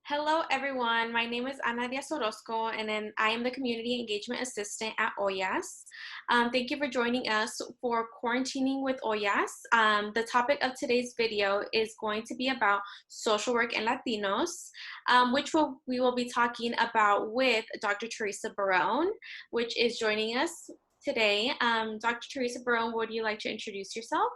Hello, everyone. My name is Diaz-Orozco, and then I am the Community Engagement Assistant at OLLAS. Thank you for joining us for Quarantining with OLLAS. The topic of today's video is going to be about social work and Latinos, which we will be talking about with Dr. Teresa Barron, which is joining us today. Dr. Teresa Barron, would you like to introduce yourself?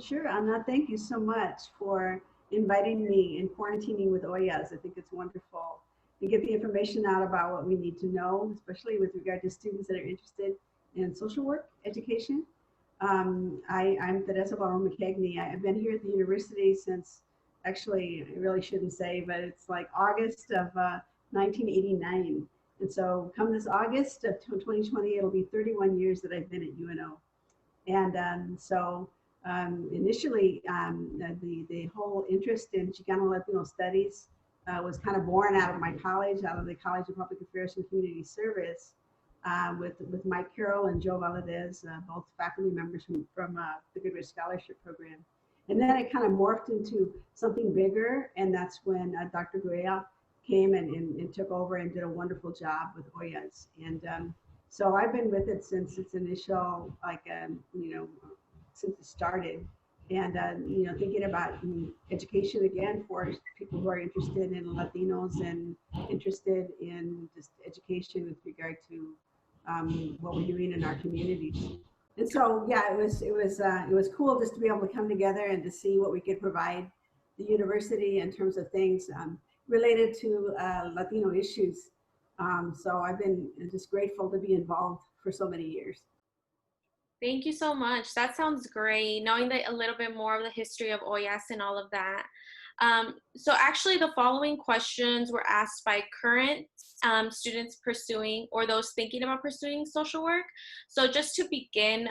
Sure, Anna. Thank you so much for inviting me in Quarantining with OLLAS. I think it's wonderful to get the information out about what we need to know, especially with regard to students that are interested in social work education. I'm Teresa Barron-McKeagney. I've been here at the university since, actually, I really shouldn't say, but it's like August of 1989. And so come this August of 2020, it'll be 31 years that I've been at UNO. And initially, the whole interest in Chicano Latino studies was kind of born out of my college, out of the College of Public Affairs and Community Service, with Mike Carroll and Joe Valadez, both faculty members from the Goodrich Scholarship Program. And then it kind of morphed into something bigger, and that's when Dr. Guea came and took over and did a wonderful job with OLLAS. And so I've been with it since its initial, since it started, and thinking about education again for people who are interested in Latinos and interested in just education with regard to what we're doing in our communities. And so yeah, it was cool just to be able to come together and to see what we could provide the university in terms of things related to Latino issues. So I've been just grateful to be involved for so many years. Thank you so much. That sounds great, knowing a little bit more of the history of OLLAS and all of that. So actually the following questions were asked by current students pursuing or those thinking about pursuing social work. So just to begin,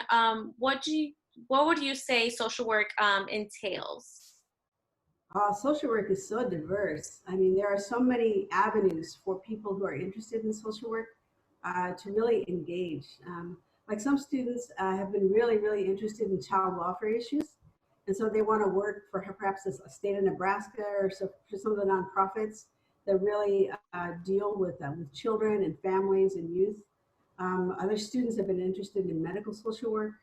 what would you say social work entails? Social work is so diverse. I mean, there are so many avenues for people who are interested in social work to really engage. Like some students have been really, really interested in child welfare issues. And so they want to work for perhaps a state of Nebraska or so for some of the nonprofits that really deal with children and families and youth. Other students have been interested in medical social work.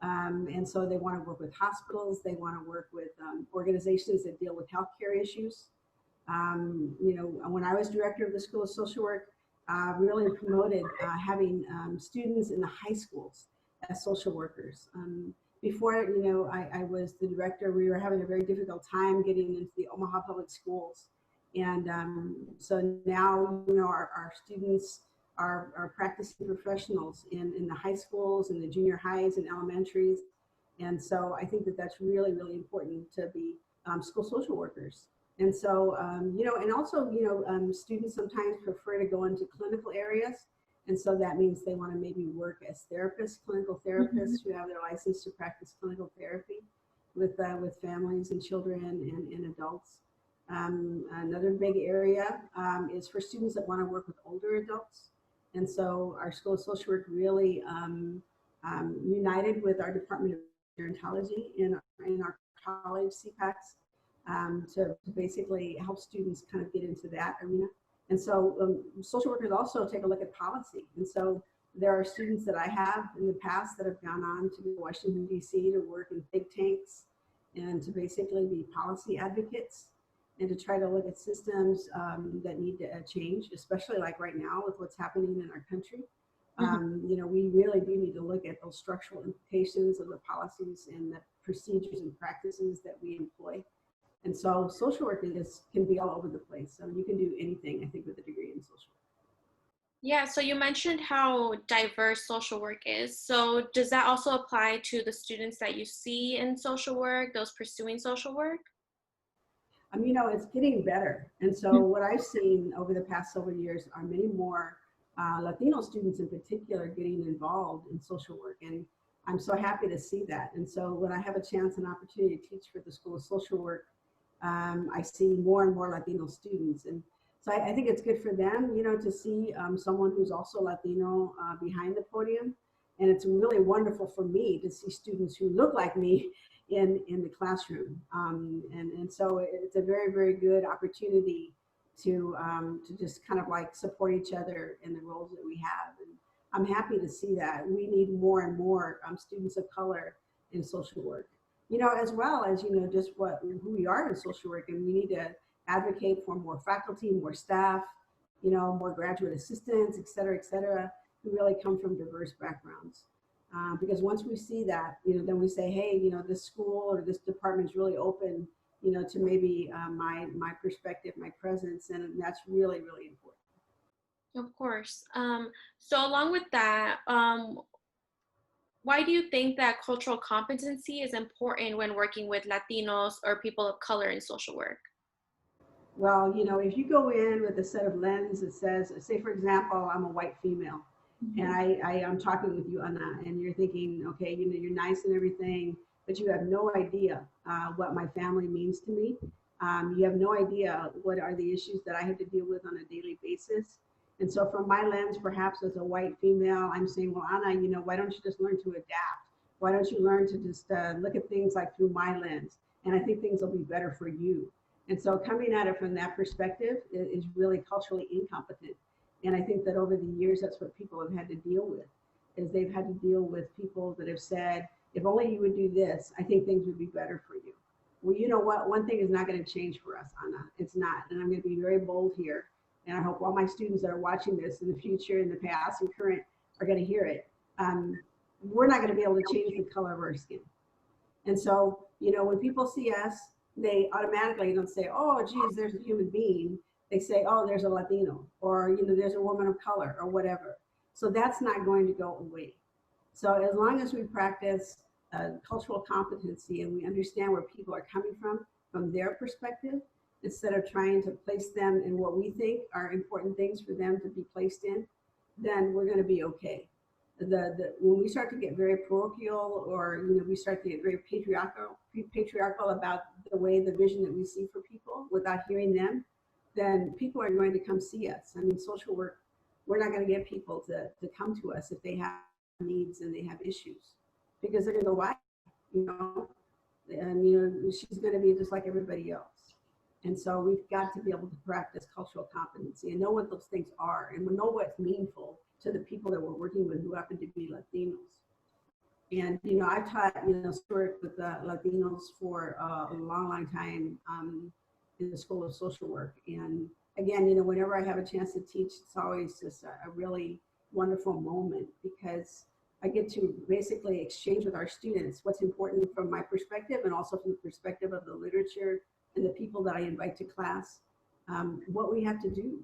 And so they want to work with hospitals. They want to work with organizations that deal with healthcare issues. When I was director of the School of Social Work, really promoted having students in the high schools as social workers. Before, I was the director, we were having a very difficult time getting into the Omaha public schools. And so now, our students are practicing professionals in the high schools and the junior highs and elementaries. And so I think that that's really, really important to be school social workers. And so, and also, students sometimes prefer to go into clinical areas. And so that means they want to maybe work as therapists, clinical therapists who have their license to practice clinical therapy with families and children and adults. Another big area is for students that want to work with older adults. And so our School of Social Work really united with our Department of Gerontology in our college, CPACS, to basically help students kind of get into that arena. And so social workers also take a look at policy. And so there are students that I have in the past that have gone on to Washington, D.C. to work in think tanks and to basically be policy advocates and to try to look at systems that need to change, especially like right now with what's happening in our country. We really do need to look at those structural implications of the policies and the procedures and practices that we employ. And so social work can be all over the place. So you can do anything, I think, with a degree in social work. Yeah, so you mentioned how diverse social work is. So does that also apply to the students that you see in social work, those pursuing social work? It's getting better. And so what I've seen over the past several years are many more Latino students in particular getting involved in social work. And I'm so happy to see that. And so when I have a chance and opportunity to teach for the School of Social Work, I see more and more Latino students. And so I think it's good for them, to see someone who's also Latino behind the podium. And it's really wonderful for me to see students who look like me in the classroom. And so it's a very, very good opportunity to just kind of like support each other in the roles that we have. And I'm happy to see that. We need more and more students of color in social work, as well as, just who we are in social work. And we need to advocate for more faculty, more staff, more graduate assistants, et cetera, who really come from diverse backgrounds. Because once we see that, then we say, hey, this school or this department is really open, to maybe my perspective, my presence, and that's really, really important. Of course. So along with that, why do you think that cultural competency is important when working with Latinos or people of color in social work? Well, if you go in with a set of lens that says, say, for example, I'm a white female, and I'm talking with you, Anna, and you're thinking, okay, you're nice and everything, but you have no idea what my family means to me. You have no idea what are the issues that I have to deal with on a daily basis. And so from my lens, perhaps as a white female, I'm saying, well, Anna, why don't you just learn to adapt? Why don't you learn to just look at things like through my lens? And I think things will be better for you. And so coming at it from that perspective is really culturally incompetent. And I think that over the years, that's what people have had to deal with, is they've had to deal with people that have said, if only you would do this, I think things would be better for you. Well, you know what? One thing is not going to change for us, Anna. It's not. And I'm going to be very bold here. And I hope all my students that are watching this in the future, in the past, and current are going to hear it. We're not going to be able to change the color of our skin. And so, when people see us, they automatically don't say, oh, geez, there's a human being. They say, oh, there's a Latino, or, there's a woman of color, or whatever. So that's not going to go away. So as long as we practice cultural competency and we understand where people are coming from their perspective, instead of trying to place them in what we think are important things for them to be placed in, then we're going to be okay. When we start to get very parochial, or we start to get very patriarchal about the vision that we see for people without hearing them, then people are going to come see us. I mean, social work, we're not going to get people to come to us if they have needs and they have issues, because they're going to go, why? And she's going to be just like everybody else. And so we've got to be able to practice cultural competency and know what those things are, and know what's meaningful to the people that we're working with who happen to be Latinos. And, I've taught, work with Latinos for a long, long time in the School of Social Work. And again, whenever I have a chance to teach, it's always just a really wonderful moment, because I get to basically exchange with our students what's important from my perspective, and also from the perspective of the literature and the people that I invite to class, what we have to do.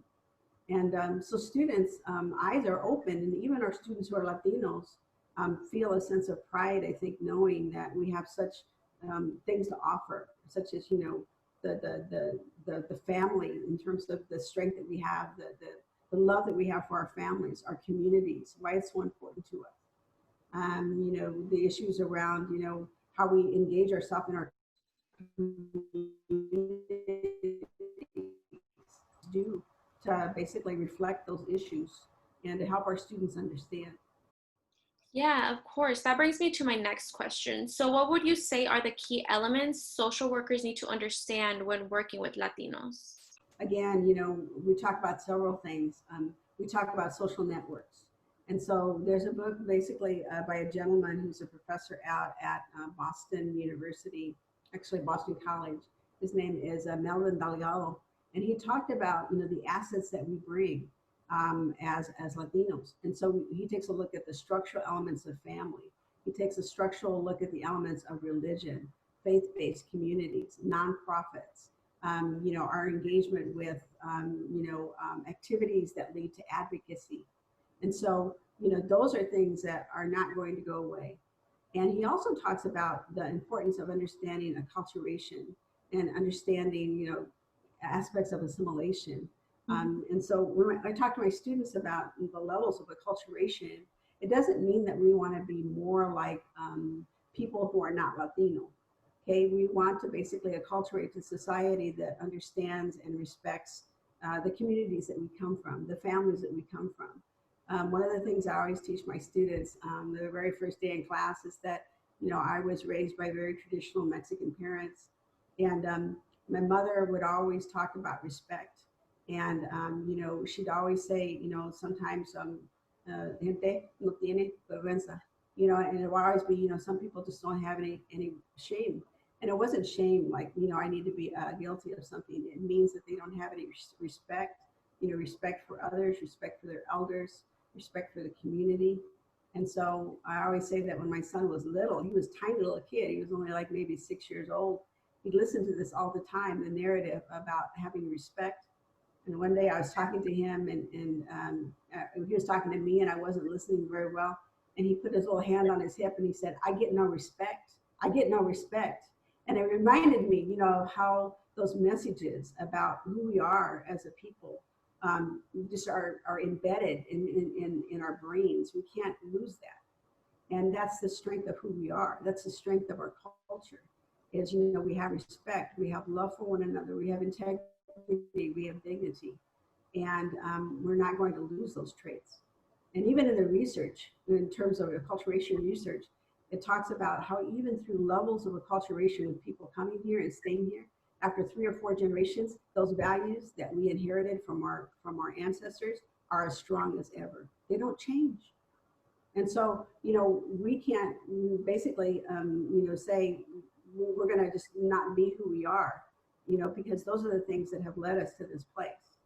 And so students' eyes are open, and even our students who are Latinos feel a sense of pride, I think, knowing that we have such things to offer, such as, the family, in terms of the strength that we have, the love that we have for our families, our communities, why it's so important to us. The issues around, how we engage ourselves in our do to basically reflect those issues and to help our students understand. Yeah, of course. That brings me to my next question. So what would you say are the key elements social workers need to understand when working with Latinos? Again, we talk about several things. We talk about social networks. And so there's a book basically by a gentleman who's a professor out at Boston University, actually Boston College. His name is Melvin Delgado. And he talked about, the assets that we bring as Latinos. And so he takes a look at the structural elements of family. He takes a structural look at the elements of religion, faith-based communities, nonprofits, our engagement with, activities that lead to advocacy. And so, those are things that are not going to go away. And he also talks about the importance of understanding acculturation and understanding, aspects of assimilation. And so when I talk to my students about the levels of acculturation, it doesn't mean that we want to be more like people who are not Latino. Okay, we want to basically acculturate to society that understands and respects the communities that we come from, the families that we come from. One of the things I always teach my students the very first day in class is that, I was raised by very traditional Mexican parents, and my mother would always talk about respect. And, you know, she'd always say, you know, sometimes, gente no tiene vergüenza, you know, and it would always be, you know, some people just don't have any shame. And it wasn't shame like, you know, I need to be guilty of something. It means that they don't have any respect, you know, respect for others, respect for their elders, respect for the community. And so I always say that when my son was little, he was a tiny little kid. He was only like maybe 6 years old. He'd listen to this all the time, the narrative about having respect. And one day I was talking to him, and he was talking to me, and I wasn't listening very well. And he put his little hand on his hip and he said, "I get no respect. I get no respect." And it reminded me, you know, how those messages about who we are as a people just are embedded in our brains. We can't lose that. And that's the strength of who we are. That's the strength of our culture. Is, you know, we have respect, we have love for one another, we have integrity, we have dignity, and we're not going to lose those traits. And even in the research, in terms of acculturation research, it talks about how even through levels of acculturation with people coming here and staying here, after 3 or 4 generations, those values that we inherited from our ancestors are as strong as ever. They don't change. And so, you know, we can't basically, you know, say we're going to just not be who we are, you know, because those are the things that have led us to this place.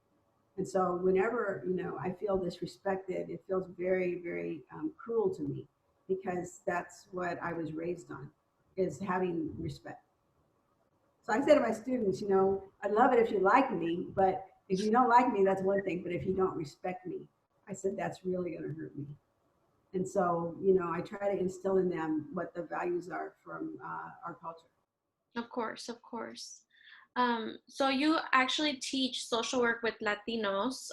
And so whenever, you know, I feel disrespected, it feels very, very cruel to me, because that's what I was raised on, is having respect. So I say to my students, you know, I'd love it if you like me, but if you don't like me, that's one thing. But if you don't respect me, I said, that's really going to hurt me. And so, you know, I try to instill in them what the values are from our culture. Of course, of course. So you actually teach social work with Latinos.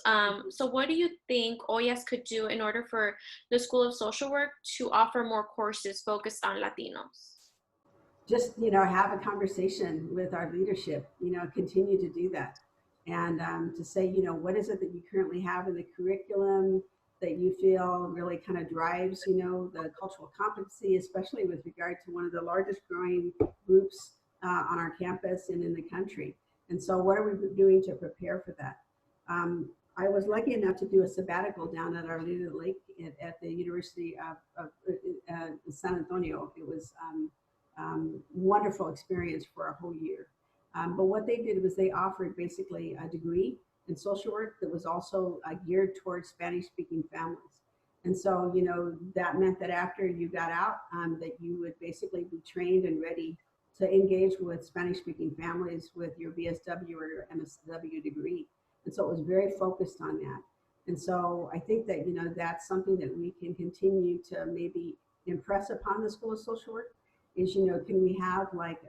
So what do you think OLLAS could do in order for the School of Social Work to offer more courses focused on Latinos? Just, you know, have a conversation with our leadership, you know, continue to do that. And to say, you know, what is it that you currently have in the curriculum that you feel really kind of drives, you know, the cultural competency, especially with regard to one of the largest growing groups on our campus and in the country. And so what are we doing to prepare for that? I was lucky enough to do a sabbatical down at Our Lady of the Lake at the University of San Antonio. It was wonderful experience for a whole year. But what they did was they offered basically a degree in social work that was also geared towards Spanish-speaking families. And so, you know, that meant that after you got out, that you would basically be trained and ready to engage with Spanish-speaking families with your BSW or your MSW degree. And so it was very focused on that. And so I think that, you know, that's something that we can continue to maybe impress upon the School of Social Work is, you know, can we have like,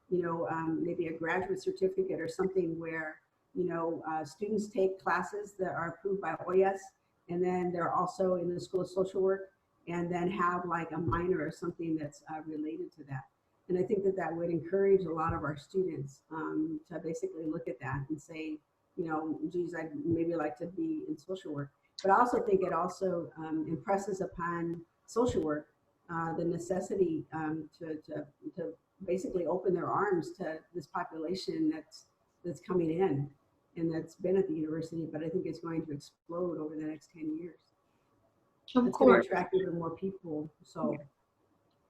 you know, maybe a graduate certificate or something where, you know, students take classes that are approved by OLLAS, and then they're also in the School of Social Work, and then have like a minor or something that's related to that. And I think that that would encourage a lot of our students to basically look at that and say, you know, geez, I'd maybe like to be in social work. But I also think it also impresses upon social work the necessity to basically open their arms to this population that's coming in and that's been at the university, but I think it's going to explode over the next 10 years. Of It's going to course. attract even more people. So,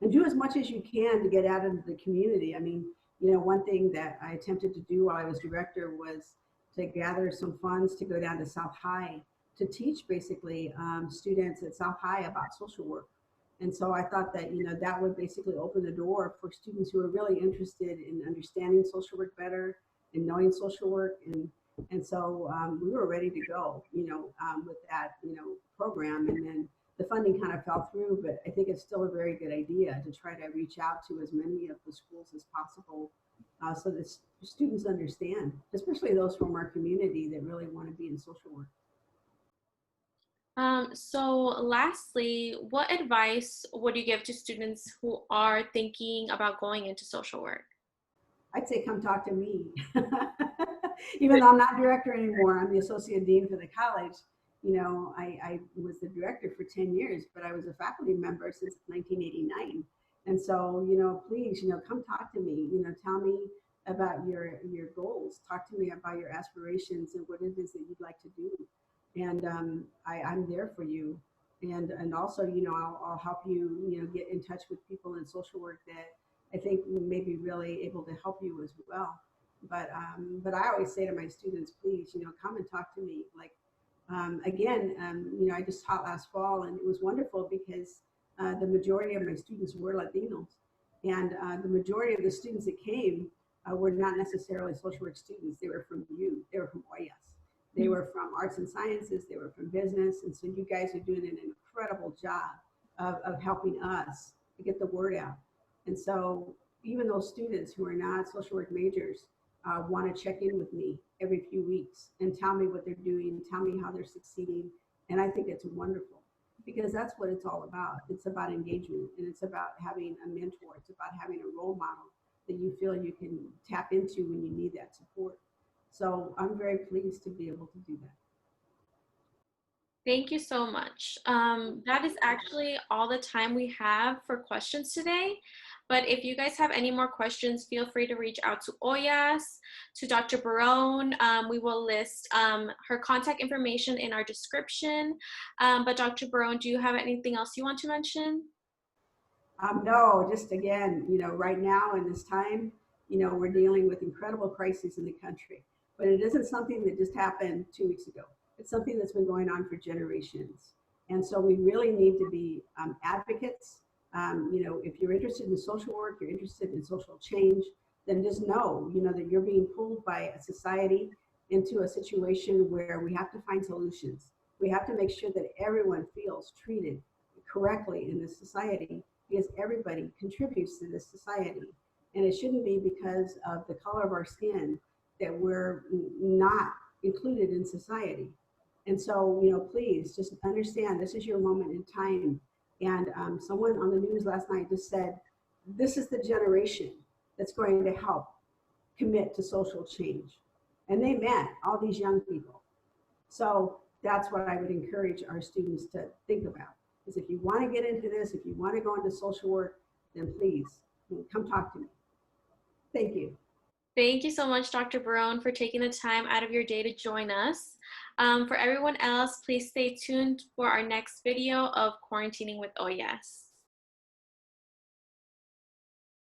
and do as much as you can to get out into the community. I mean, you know, one thing that I attempted to do while I was director was to gather some funds to go down to South High to teach basically students at South High about social work. And so I thought that, you know, that would basically open the door for students who are really interested in understanding social work better and knowing social work. And so we were ready to go, you know, with that, you know, program. And then the funding kind of fell through, but I think it's still a very good idea to try to reach out to as many of the schools as possible so that students understand, especially those from our community that really want to be in social work. So lastly, what advice would you give to students who are thinking about going into social work? I'd say come talk to me. Even though I'm not director anymore, I'm the associate dean for the college. You know, I was the director for 10 years, but I was a faculty member since 1989. And so, you know, please, you know, come talk to me, you know, tell me about your goals. Talk to me about your aspirations and what it is that you'd like to do. And I'm there for you. And also, I'll help you, get in touch with people in social work that I think may be really able to help you as well. But I always say to my students, please, come and talk to me. Like, again, I just taught last fall, and it was wonderful because the majority of my students were Latinos, and the majority of the students that came were not necessarily social work students. They were from you. They were from OLLAS. They were from arts and sciences. They were from business, and so you guys are doing an incredible job of helping us to get the word out. And so even those students who are not social work majors want to check in with me every few weeks and tell me what they're doing, tell me how they're succeeding. And I think it's wonderful because that's what it's all about. It's about engagement, and it's about having a mentor. It's about having a role model that you feel you can tap into when you need that support. So I'm very pleased to be able to do that. Thank you so much. That is actually all the time we have for questions today. But if you guys have any more questions, feel free to reach out to OLLAS, to Dr. Barone. We will list her contact information in our description. But Dr. Barone, do you have anything else you want to mention? No, just again, right now in this time, we're dealing with incredible crises in the country, but it isn't something that just happened 2 weeks ago. It's something that's been going on for generations. And so we really need to be advocates. If you're interested in social work, you're interested in social change, then just know, that you're being pulled by a society into a situation where we have to find solutions. We have to make sure that everyone feels treated correctly in this society because everybody contributes to this society. And it shouldn't be because of the color of our skin that we're not included in society. And so, please just understand this is your moment in time. And someone on the news last night just said, this is the generation that's going to help commit to social change. And they meant all these young people. So that's what I would encourage our students to think about. Is if you want to get into this, if you want to go into social work, then please come talk to me. Thank you. Thank you so much, Dr. Barone, for taking the time out of your day to join us. For everyone else, please stay tuned for our next video of Quarantining with OLLAS.